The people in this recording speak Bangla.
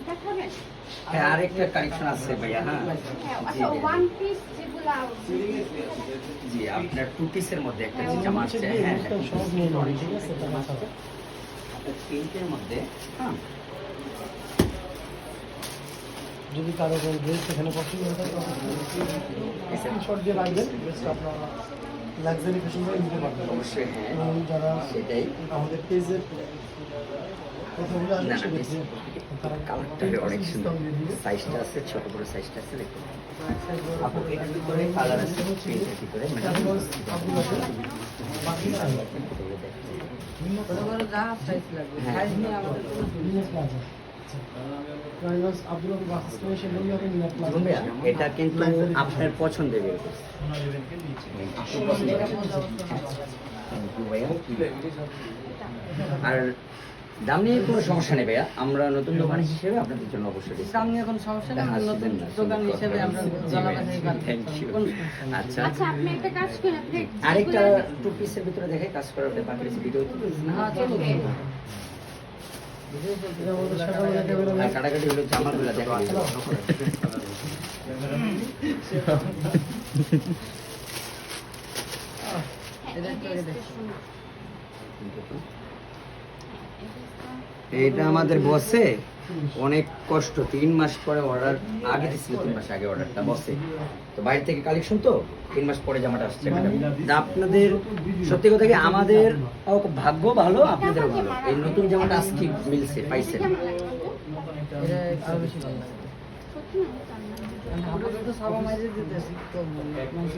দেখাবেন? হ্যাঁ আরেকটা কালেকশন আছে ভাইয়া। হ্যাঁ হ্যাঁ, আচ্ছা ওয়ান পিস যেগুলো জি, আপনার টু পিসের মধ্যে একটা যে জামা আছে, হ্যাঁ সব নিয়ে নেবেন, ঠিক আছে? তাহলে আপনার প্রিন্টের মধ্যে। হ্যাঁ যদি কারো কোনো ড্রেস এখানে পছন্দ হয় স্ক্রিনশট দিয়ে রাখবেন, ড্রেসটা আপনারা লাক্সারি ফ্যাশন করে নিতে পারবেন। অবশ্যই, হ্যাঁ এবং যারা সেটাই। আমাদের পেজের প্রথমে না আসবে না, সেক্ষেত্রে তারা কালারটা অনেক সুন্দর, সাইজটা আছে, ছোট বড় সাইজটা আছে, দেখুন আপু এটার ভিতরে কালার আছে, প্রিন্টের ভিতরে কালীগঞ্জ আব্দুল হাসিম বাকি নাই business plaza. Kaliganj Abdul Hasim bus station বলি হবে মিনা প্লাজা। ভাইয়া এটা কিন্তু আপনার পছন্দের বের করছে। আপনি পছন্দ করেছেন? Thank you ভাইয়া। আর দাম নিয়ে কোনো সমস্যা নেই ভাইয়া, আমরা নতুন দোকান হিসেবে আপনাদের জন্য অবশ্যই দাম নিয়ে কোনো সমস্যা নেই, আমরা নতুন দোকান হিসেবে আমরা জলাবাসায় থ্যাংক ইউ। আচ্ছা আচ্ছা আপনি একটা কাজ করেন, আপনি আরেকটা টু পিসের ভিতরে দেখে কাজ করার বাকি রয়েছে, ভিডিও হ্যাঁ চলো আর কাটাকাটি হলো জামাগুলো দেখা দিল। এটা আমাদের বসে অনেক কষ্ট, 3 মাস পরে অর্ডার, আগে দিছিল 3 মাস আগে অর্ডারটা বসে, তো বাইরে থেকে কালেকশন তো 3 মাস পরে জামাটা আসছে। তা আপনাদের সত্যি কথা কি আমাদের ভাগ্য ভালো, আপনাদের ভালো, এই নতুন জামাটা আজকে মিলছে, পাইছেন। এটা আরো বেশি ভালো লাগে। সত্যি না, আপাতত সাবা মাইরে দিতেছি তো